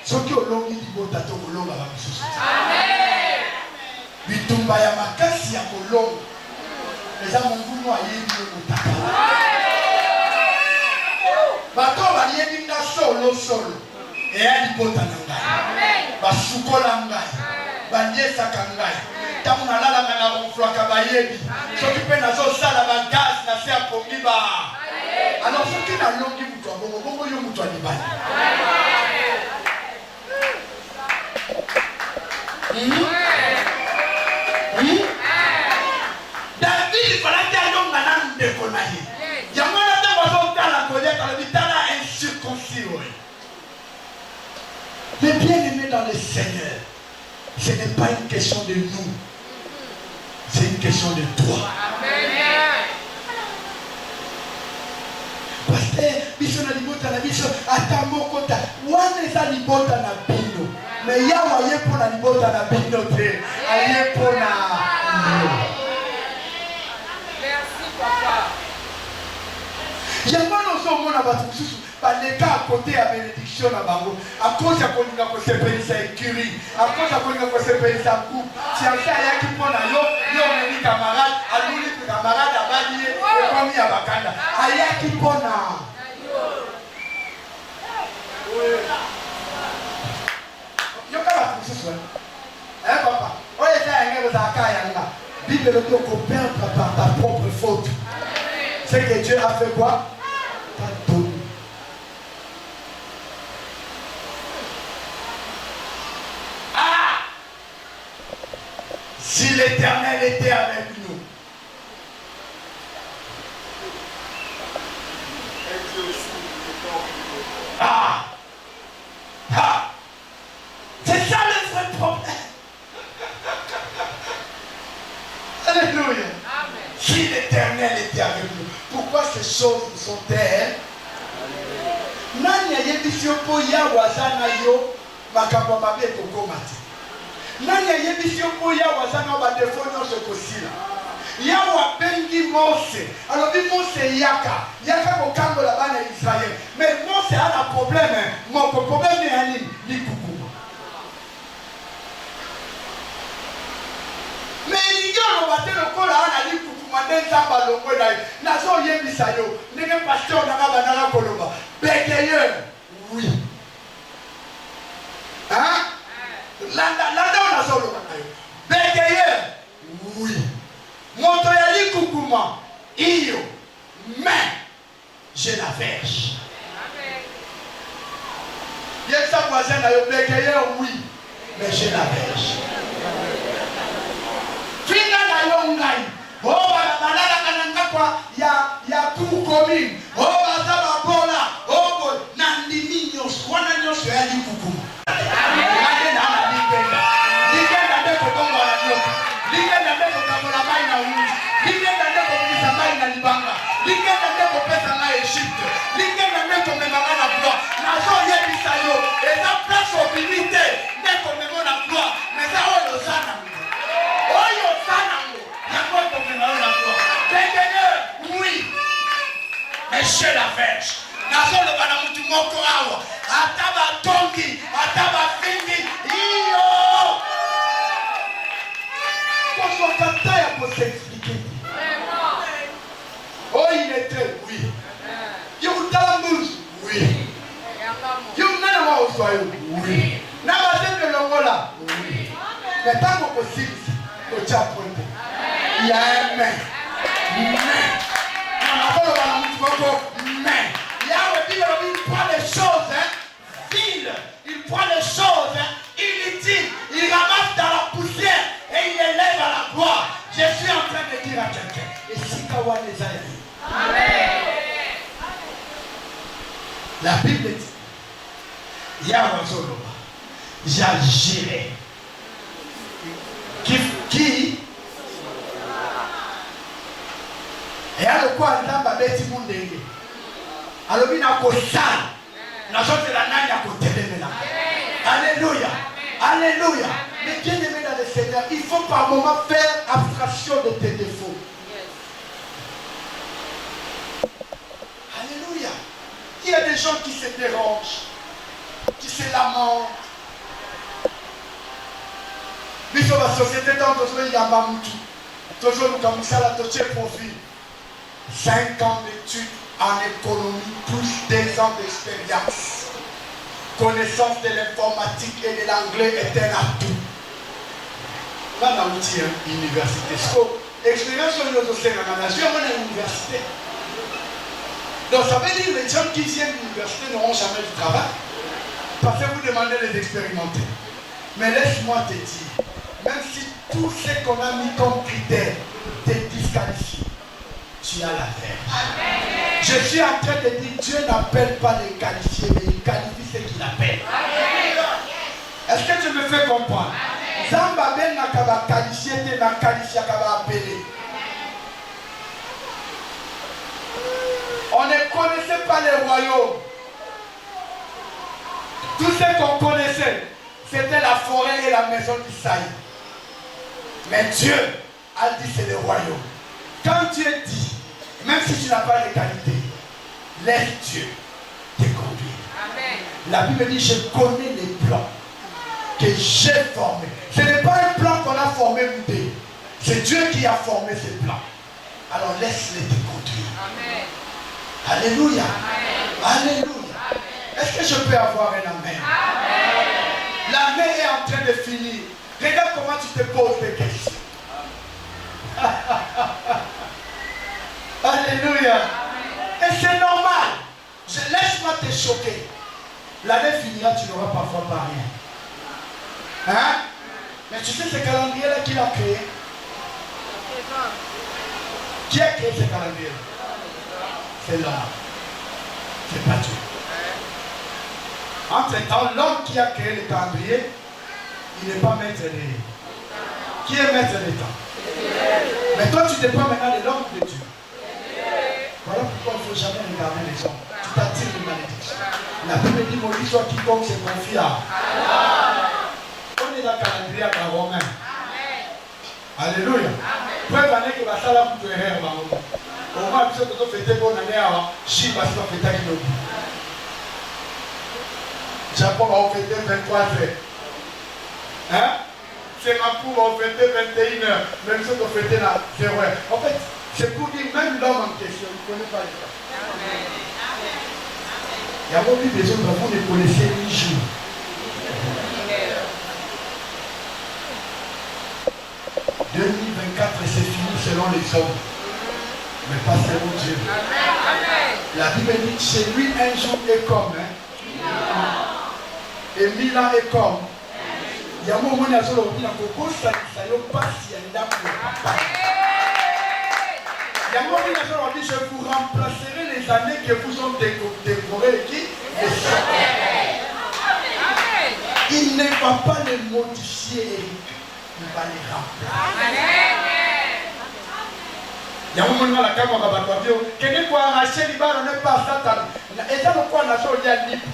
[SPEAKER 2] soki olongi libota to kolonga ba misusu amen bitumba ya makasi ya kolonga eza monguno ayebi okutaka bato bayebi nga solo eya libota na ngai basukola ngai banyesaka ngai ntango nalalanga na ronflaka bayebi soki mpe nazosala bagaz na se ya pongi ba alors soki nalongi moto ya bongo bongo yo moto ya libani David falaki ayonga na ndeko na ye yango na ntango azotala Goliath alobi tala incirconcis. Mais bien aimé dans le Seigneur, ce n'est pas une question de nous, c'est une question de toi. pasteur, biso na libota na biso, ata mokota, wana eza libota na bino. Mais yawa ye pona libota na bino te, aye pona yo.
[SPEAKER 3] Merci, papa.
[SPEAKER 2] Yango nozomona bato mosusu baleka à côté ya bénédiction na bango à cause ya kolinga kosepelisa écurie, à cause ya kolinga kosepelisa groupe. Fiancé ayaki mpona yo, yo omemi camarade, aluli camarade abali ye, okomi ya bakanda. Ayaki mpona yoka bato mosusu papa oyo eza yange kozalaka yanga. Bible elobi okoperdre par ta propre faute. C'est que Dieu a fait quoi? T'a donné. Ah! Si l'Éternel était avec nous. Ah! Ah! C'est ça le vrai problème. Alléluia.
[SPEAKER 3] Amen.
[SPEAKER 2] Si l'Éternel était avec nous, pourquoi ces choses sont-elles? Nani ayebisi yo po yawa aza na yo makambo mabe ekokoma te. Nani ayebisi yo po yawa aza na badefo nyonso ekosila. Yawa abengi Mose, alobi Mose yaka kokambola bana ya Israel. Mais Mose ana problème moko, problème ya nini? Likukuma. Mais elingi oloba te lokola ana likukuma nde nzambe alongwe na ye. Nazoyebisa yo ndenge pasteur nanga bandaka koloba bekeye oui. Hein? Landa onazoloba na yo bekeye oui. Moto ya likukuma iyo mais je la verge. Yekisa voisin na yo bekeye oui mais je la verge. Finga na yo ngai balala kananga kwa ya tout commune baza babola boy nandimi nyonso wana nyonso ya likukuma. Ligenda nde kobongola nyoka, ligenda nde kokambola mai na uzi, ligenda nde kobimisa mai na libanga, ligenda nde kopesa ngai Egypte, ligenda nde komema ngai na gloire. Nazoyebisa yo eza place obimi te nde komema na gloire, mais eza oyo oza nango, oyo oza nango yango komema yo na gloire. Bekeye oui mais chez la verge. Nazoloba na mutu moko awa ata batongi ata bafingi iyo kosokata ya kosexpliquer. Oh il était oui. Yo utala mbuzi oui. Yo nana wa oswayo oui. Na bazembe longola oui. Mais tango kosilisi kocha pointe. Il y a un mais. Nazoloba na mutu moko mais. Yahweh dit, il prend les choses viles, il prend les choses inutiles, il ramasse dans la poussière et il élève à la gloire. Je suis en train de dire à quelqu'un, et si Kawan les a dit. Amen. La Bible dit, Yahweh Zoloba, j'agirai. Qui et à le quoi Ndamba Beti Mundenge. Alors il a kosala nazotela nani ya kotelemela. Alléluia. Alléluia. Mais bien aimé dans le Seigneur, il faut par moment faire abstraction de tes défauts. Alléluia. Il y a des gens qui se dérangent, qui se lamentent. Biso la société dans notre yamba mutu. Toujours nous comme ça la toche profit. 5 ans d'études en économie, plus 2 ans d'expérience. Connaissance de l'informatique et de l'anglais est un atout. Là, on a outil université. Expérience sur nos océans, on a une université. Donc ça veut dire que les gens qui viennent de l'université n'auront jamais du travail. Parce que vous demandez de les expérimenter. Mais laisse-moi te dire, même si tout ce qu'on a mis comme critère te disqualifie, tu as la verge. Je suis en train de dire, Dieu n'appelle pas les qualifiés, mais il qualifie ceux qu'il appelle. Est-ce que tu me fais comprendre? Zamba ben nakaba qualifié, te na qualifié kaba appelé. On ne connaît connaissait pas les royaumes. Tout ce qu'on connaissait, c'était la forêt et la maison d'Isaïe. Mais Dieu a dit c'est le royaume. Quand Dieu dit, même si tu n'as pas les qualités, laisse Dieu te conduire.
[SPEAKER 3] Amen.
[SPEAKER 2] La Bible dit, je connais les plans que j'ai formés. Ce n'est pas un plan qu'on a formé, nous deux. C'est Dieu qui a formé ces plans. Alors laisse-les te conduire.
[SPEAKER 3] Amen.
[SPEAKER 2] Alléluia.
[SPEAKER 3] Amen.
[SPEAKER 2] Alléluia. Est-ce que je peux avoir un amen?
[SPEAKER 3] Amen.
[SPEAKER 2] L'amen est en train de finir. Regarde comment tu te poses des questions. Alléluia. Et c'est normal. Laisse-moi te choquer. L'année finira, tu n'auras parfois pas rien. Hein? Mais tu sais ce calendrier-là qu'il a créé? Qui a créé ce calendrier? C'est l'homme. C'est pas Dieu. Entre-temps, l'homme qui a créé le calendrier, il n'est pas maître des... Qui est maître des temps? Mais toi, tu dépends maintenant de l'homme de Dieu. Voilà pourquoi il ne faut jamais regarder les hommes. Tu t'attires une malédiction. La Bible dit, maudit soit quiconque se confie à. On est dans le calendrier à Romain. Alléluia. Preuve année que la salle a coupé erreur. Au moins, tu sais que tu fêtes bonne année à Chine, parce que tu fêtes à Kinobi. Japon va fêter 23 heures. Hein? Singapour va fêter 21 heures. Même si tu fêtes à 0 heure. En fait, c'est pour dire, même l'homme en question, il ne connaît pas les temps. Il y a beaucoup des autres, vous ne connaissez ni jour. 2024, c'est fini selon les hommes. Mais pas selon Dieu. La Bible dit, chez lui, un jour est comme. Et 1000 ans est comme. Il y a un moment où il y a un moment où il y a un moment où il y a un moment où je vous remplacerai les années que vous ont dévorées qui? Il ne va pas les modifier, Eric. Il va les remplacer. Il y a un moment où la caméra va te dire que ne quoi arracher les balles n'est pas Satan. Et ça, pourquoi on a ça, il y a libre.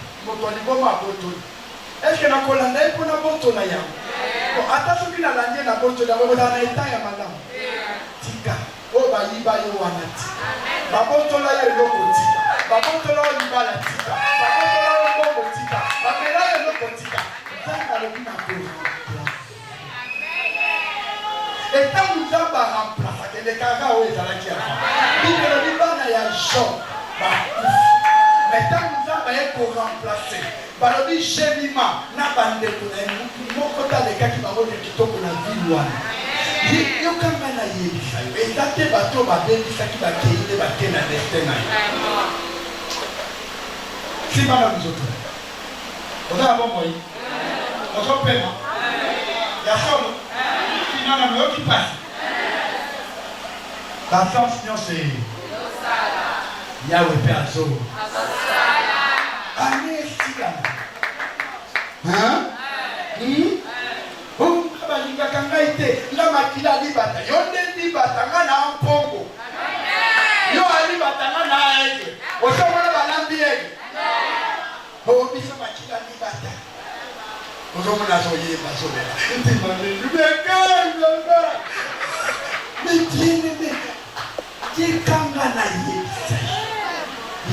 [SPEAKER 2] Est-ce que la colonne est pour la bonne? Attention qu'il a l'année la bonne, la bonne année, madame. Tika. Oh, bah, il va y avoir un tika. La bonne là, il y a le tika. La bonne là, il va la tika. La bonne là, il va le tika. La bonne là, il va le tika. Ça, il va le remplacer. Et quand vous avez remplacé, les cagas, oui, ça va qui a fait. Il ne dit pas, il y a un choc. Mais quand vous avez pour remplacer, balobi chemima na bande kuna moko ta les gars qui va voler kitoko na ville wana yo kama na yebisa et date bato ba bebisa ki ba keile ba kena destin na si bana mzoto oza bon moi ozo pema ya solo finana no qui passe la chance non c'est Yahweh Père Zo Année hein? Oh, balinga kanga ite la makila libata yonde libata ngana ampongo yo ali batanga na ege osomona balambi ege oh biso makila libata osomona soye basobela ntimane libeka mitini kikanga na yebisa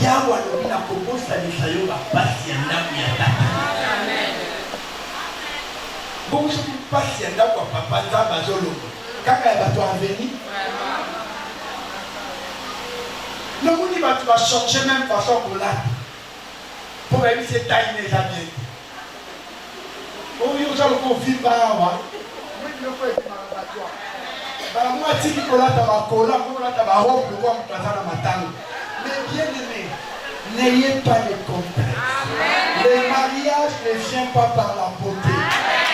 [SPEAKER 2] yawa alobi na kobosanisa yo bapasi ya ndako ya tata bongo soki mpasi ya ndako ya papa nzambe azoloba kaka ya bato aveni nomoni bato bachange même façon kolata mpo bayebisi etaine eza bien oyo oza loko ovimba awa biloko ebimaka bato awa balango atiki kolata bakola mpo kolata barobe lokwa moto aza na matango. Mais bien aimé, n'ayez pas de complexe. Le mariage ne vient pas par la beauté.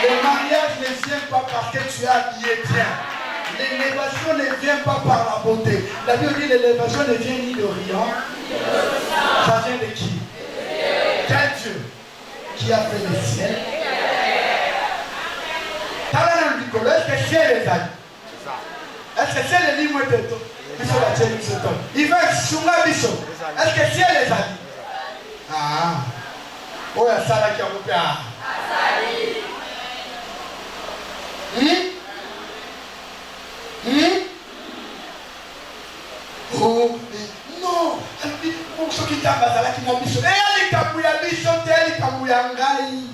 [SPEAKER 2] Le mariage ne vient pas parce que tu es habillé bien. L'élévation ne vient pas par la beauté. La Bible dit l'élévation ne vient ni d'Orient. Ça vient de qui? Quel Dieu qui a fait le ciel? Est-ce que c'est les amis? Est-ce que c'est les livres de tout? Il va sur la biso. Est-ce que c'est les Oh, il y a ça là qui a coupé. Oh, non. Ce qui t'a basé là qui m'a mis. Elle est kabouya biso, elle est kabouya ngai.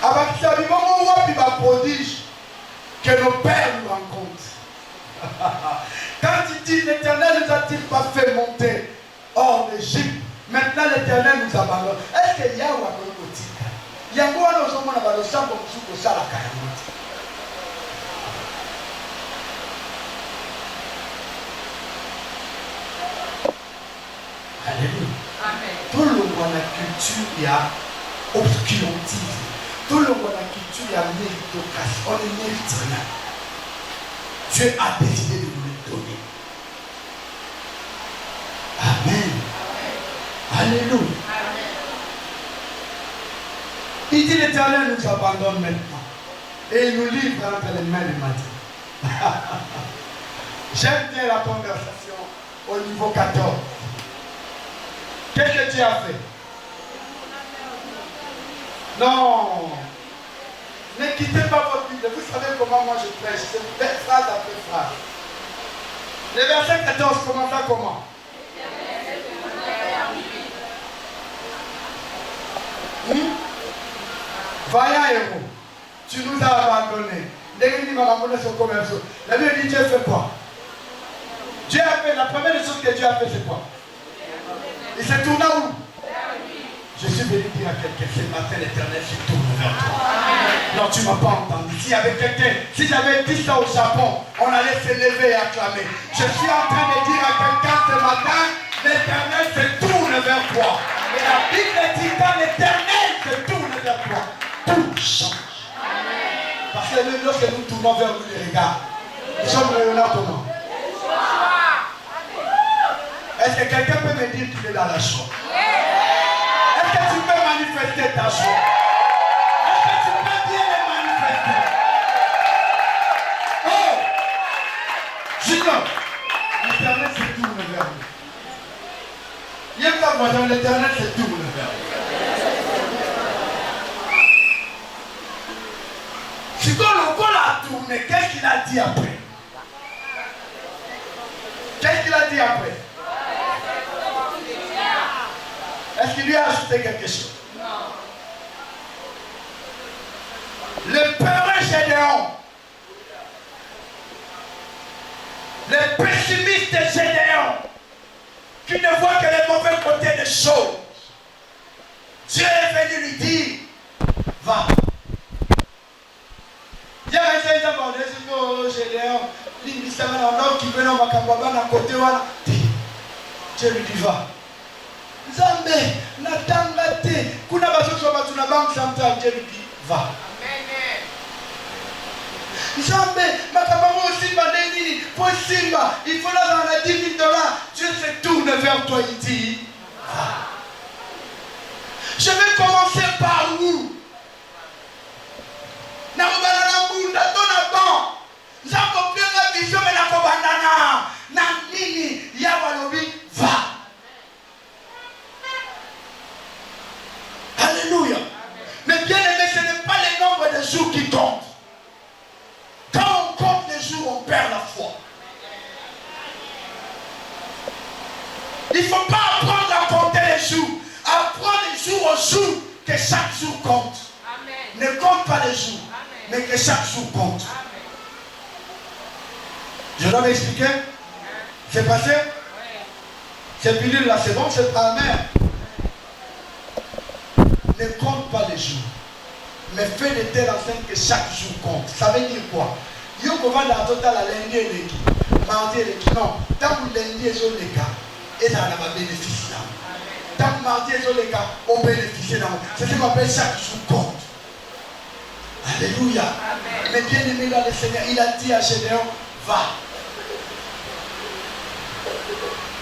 [SPEAKER 2] Avec ça, il va voir puis va prodige que nos pères nous rencontrent. Quand il dit l'Éternel nous a-t-il pas fait monter hors d'Égypte, maintenant l'Éternel nous abandonne. Est-ce qu'il y a un côté? Il y a un peu de gens qui ont le sang comme ça la carrière. Alléluia. Amen. Tout le monde a la culture, il y a obscurantisme. Tout le monde a la culture, il y a méritocratie. On ne mérite rien. Dieu a décidé de nous le donner. Amen. Alléluia. Amen. Il dit l'Éternel nous abandonne maintenant. Et il nous livre entre les mains du matin. J'aime bien la conversation au niveau 14. Qu'est-ce que tu as fait? Non. Ne quittez pas votre Bible. Vous savez comment moi je prêche. C'est phrase après phrase. Le verset 14 commence à comment? Vaillant héros, tu nous as abandonnés. La Bible dit Dieu fait quoi? Dieu a fait, la première chose que Dieu a fait, c'est quoi? Il s'est tourné où? Je suis venu dire à quelqu'un, ce matin l'Éternel se tourne vers toi. Non, tu ne m'as pas entendu. S'il y avait quelqu'un, si j'avais dit ça au Japon, on allait se lever et acclamer. Je suis en train de dire à quelqu'un ce matin, l'Éternel se tourne vers toi. Et la Bible dit quand l'Éternel se tourne vers toi, tout change. Parce que même lorsque nous tournons vers nous les regards, nous sommes rayonnants comment? Est-ce que quelqu'un peut me dire qu'il est dans la joie? Est-ce que tu peux manifester ta joie? Est-ce que tu peux bien le manifester? Oh! Junior, l'Éternel se tourne vers nous. Il y a pas voisin, l'Éternel se tourne vers nous. Si quand le vol a tourné, qu'est-ce qu'il a dit après? Qu'est-ce qu'il a dit après? Est-ce qu'il lui a ajouté quelque chose? Non. Le peureux Gédéon, le pessimiste Gédéon, qui ne voit que les mauvais côtés des choses, Dieu est venu lui dire, va. Il y a un Gédéon, Gédéon, qui veut dans ma côté, Dieu lui dit, va. Zambé, natangate, kuna basoso batuna banque centrale, Dieu lui dit, va. Zambé, makabango simba neni, pour simba, il faut là dans la 10 000 $, Dieu se tourne vers toi, il dit, va. Je vais commencer par où? Nakobana na munda, dona bon. Zako bien la vision, mais nakobana na nini, yawalobi, va. Alléluia. Mais bien aimé, ce n'est pas le nombre de jours qui compte. Quand on compte les jours, on perd la foi. Il ne faut pas apprendre à compter les jours. Apprendre les jours au jour, que chaque jour compte. Amen. Ne compte pas les jours, amen, mais que chaque jour compte. Amen. Je dois m'expliquer? C'est passé? Oui. Cette pilule là, c'est bon, c'est pas amer. Ne compte pas les jours, mais fais de telle enseigne que chaque jour compte. Ça veut dire quoi? Yo va dans total à lundi et l'équipe, mardi et l'équipe. Non, tant que lundi et les cas, et ça n'a pas bénéficié. Tant que mardi et les cas, on bénéficie. C'est ce qu'on appelle chaque jour compte. Alléluia. Amen. Mais bien aimé dans le Seigneur, il a dit à Gédéon, va.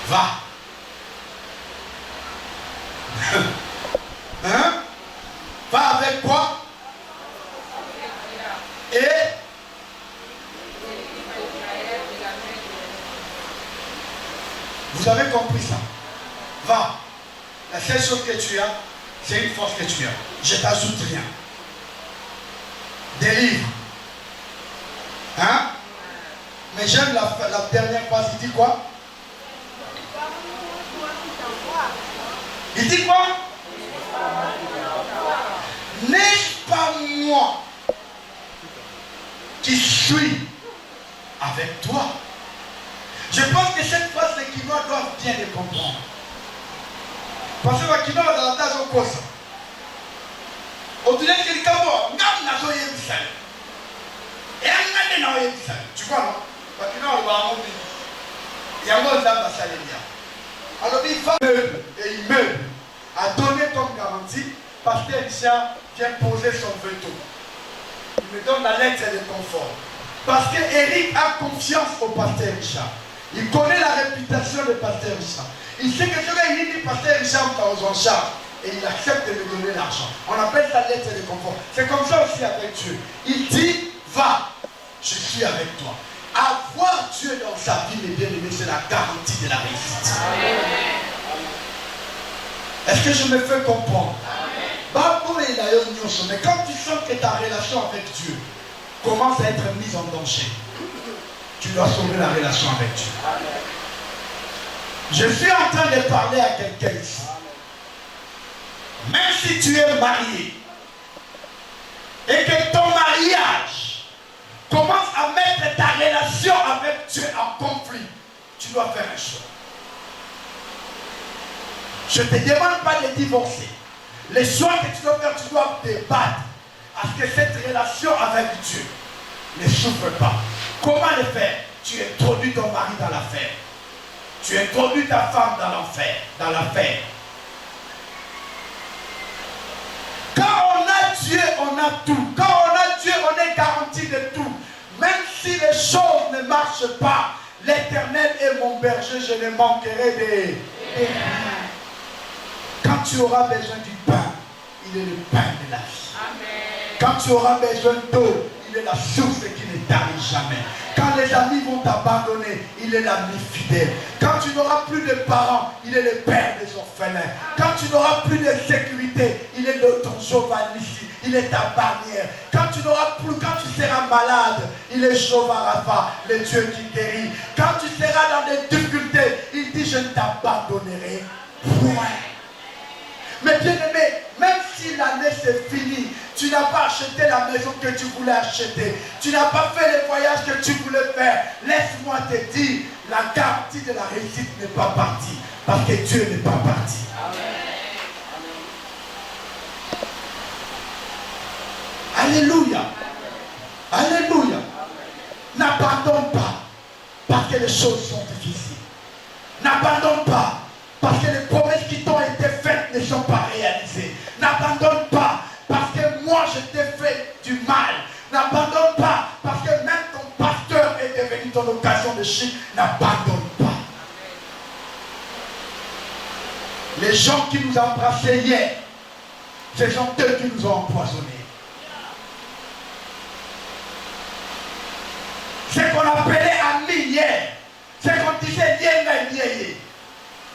[SPEAKER 2] Va. Hein? Va avec quoi? Et Vous avez compris ça? Va. La seule chose que tu as, c'est une force que tu as. Je t'ajoute rien. Délivre. Hein? Mais j'aime la dernière phrase. Il dit quoi? Il dit quoi? N'est-ce pas moi qui suis avec toi? Je pense que cette phrase, les Quinois doivent bien les comprendre. Parce que les Quinois dans la tâche au cause. Au delà de ce qu'on tu vois, non? Parce que non, on va monter. Il y a un mot d'âme. Alors il va meuble et il meuble a donné comme garantie. Pasteur Richard vient poser son veto. Il me donne la lettre de confort. Parce que Eric a confiance au pasteur Richard. Il connaît la réputation de pasteur Richard. Il sait que je vais dire pasteur Richard en charge. Et il accepte de me donner l'argent. On appelle ça lettre de confort. C'est comme ça aussi avec Dieu. Il dit, va, je suis avec toi. Avoir Dieu dans sa vie, mes bien-aimés, c'est la garantie de la réussite. Est-ce que je me fais comprendre? Mais quand tu sens que ta relation avec Dieu commence à être mise en danger, tu dois sauver la relation avec Dieu. Je suis en train de parler à quelqu'un ici. Même si tu es marié et que ton mariage commence à mettre ta relation avec Dieu en conflit, tu dois faire un choix. Je ne te demande pas de divorcer. Les choix que tu dois faire, tu dois te battre à ce que cette relation avec Dieu ne souffre pas. Comment le faire? Tu introduis ton mari dans l'affaire. Tu introduis ta femme dans l'enfer, dans l'affaire. Quand on a Dieu, on a tout. Quand on a Dieu, on est garanti de tout. Même si les choses ne marchent pas, l'Éternel est mon berger, je ne manquerai de rien. Quand tu auras besoin du pain, il est le pain de la vie. Amen. Quand tu auras besoin d'eau, il est la source qui ne tarit jamais. Quand les amis vont t'abandonner, il est l'ami fidèle. Quand tu n'auras plus de parents, il est le père des orphelins. Quand tu n'auras plus de sécurité, il est ton Jéhovah Nissi. Il est ta barrière. Quand tu n'auras plus, quand tu seras malade, il est Jéhovah Rapha, le Dieu qui guérit. Quand tu seras dans des difficultés, il dit je ne t'abandonnerai point. Mais bien aimé, même si l'année c'est fini, tu n'as pas acheté la maison que tu voulais acheter, tu n'as pas fait les voyages que tu voulais faire, laisse-moi te dire, la garantie de la réussite n'est pas partie, parce que Dieu n'est pas parti. Amen. Alléluia. Alléluia. N'abandonne pas, parce que les choses sont difficiles. N'abandonne pas, parce que les promesses qui t'ont été faites ne sont pas réalisées. N'abandonne pas parce que moi je t'ai fait du mal. N'abandonne pas parce que même ton pasteur est devenu ton occasion de chute. N'abandonne pas. Les gens qui nous ont embrassés hier, ce sont eux qui nous ont empoisonnés. Ce qu'on appelait amis hier, ce qu'on disait hier,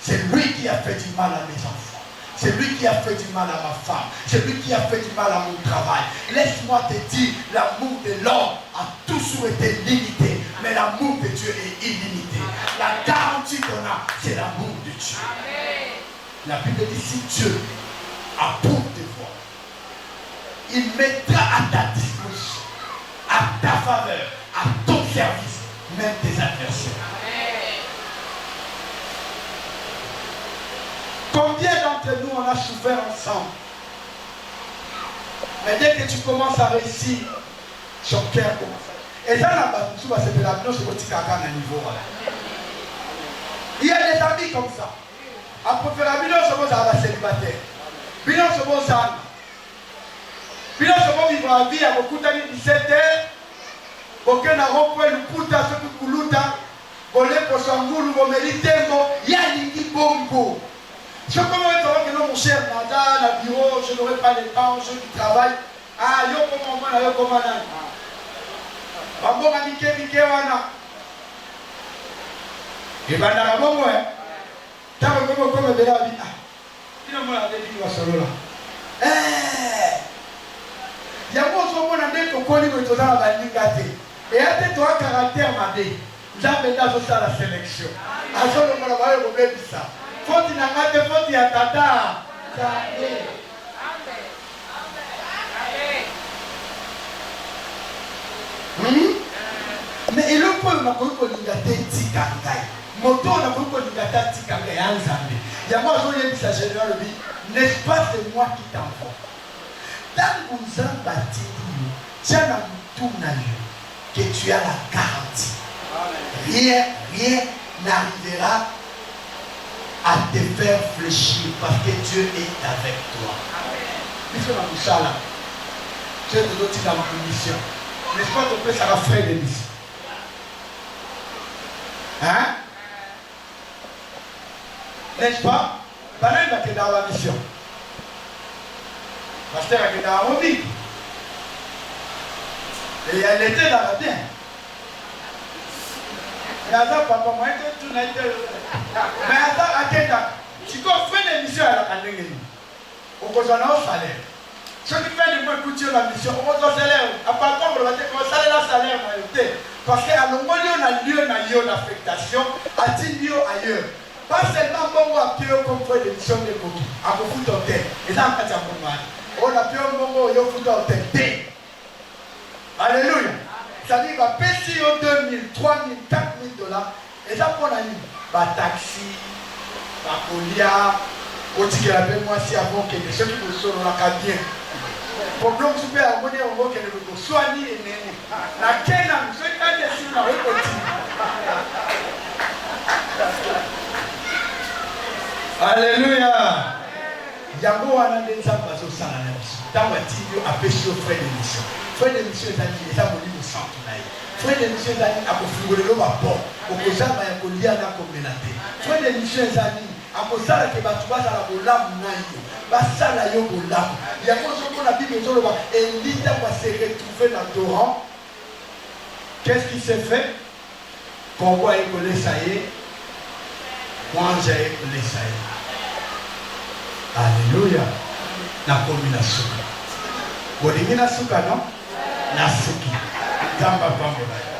[SPEAKER 2] c'est lui qui a fait du mal à mes enfants. C'est lui qui a fait du mal à ma femme. C'est lui qui a fait du mal à mon travail. Laisse-moi te dire, l'amour de l'homme a toujours été limité. Mais l'amour de Dieu est illimité. La garantie qu'on a, c'est l'amour de Dieu. La Bible dit, si Dieu a pour te voir, il mettra à ta disposition, à ta faveur, à ton service, même tes adversaires. Combien d'entre nous on a souffert ensemble? Mais dès que tu commences à réussir, son cœur commence à... Et ça, c'est de la niveau. Il y a des amis comme ça. Après, se pose à la célibataire. Bilan se pose à... Bilan se pose vivre la vie à beaucoup d'années 17h. Aucun n'a repris le puta, ce que kuluta. Volé pour son goût, vous méritez, il y a l'indi bongo. Je peux me dire que non, mon cher Nada, la bureau, je n'aurai pas le temps, je qui travaille. Ah, yo comment moi, yo comment là. Bambo ma mike wana. Et ben dans la bongo, Tant que comme Béla dit, il a mal à dire qu'il va solo là. Il y a mon son mon andé qu'on connaît que tu as la bandingate. Et à tes toi caractère madé. Jamais dans la sélection. À ce moment-là, on va remettre ça. Faut qu'il n'a pas de faute, il y a tata. Mais il est pour nous qu'on nous gâte tikangai. Moto on a pour nous gâte tikangai ensemble. Il y a moi je dis ça général dit, n'est-ce pas c'est moi qui t'envoie. Dans vous en bâti, tiens à tout que tu as la garantie. Rien n'arrivera à te faire fléchir parce que Dieu est avec toi. Tu es de l'autre dans ma mission. N'est-ce pas ton père, ça va faire des missions? Hein? N'est-ce pas? Pendant que tu es dans la mission. Pasteur est dans la vie. Et elle était dans la bien. Mais attends, papa, moi, je suis tout. Mais attends, à quel temps? Si tu fais des missions à la candidate, on peut en avoir salaire. Ceux qui font des mois couture la mission, on va en salaire. À part contre, on va dire qu'on salaire, parce qu'à l'ombre, on a lieu d'affectation, à 10 lieux ailleurs. Pas seulement bon à pied comme fait des missions de coquilles, à beaucoup de tête. Et ça, on a pied au moment où il faut en tête. Alléluia. C'est-à-dire, va payer 2 000, 3 000, 4 000 $. Et ça, pour la nuit, taxi, colia, au ticket à moi si avant que les gens qui nous sont dans la bien. Pour que nous soyons à monnaie, on va que nous soignons et néné. La Kenya, nous sommes à des signes à reconnaître. Alléluia. Yango wana ndenza bazo sala na biso. Tango atinyo apesi au frère de mission. Frère de mission ezali eza molimo santo na ye. Frère de mission ezali akofungolelo baport. Okozamba ya kolia na komela te. Frère de mission ezali akozala ke bato bazala bolamu na yo. Basala yo bolamu. Yango ozomona Bible ezoloba Élie ntango se retrouvé dans Torrent. Qu'est-ce qui s'est fait? Kongo ekolesa ye. Mwanja ekolesa ye. Alléluia. Na komi na suka. Bolingi na suka non? Na suki. Gamba pambola.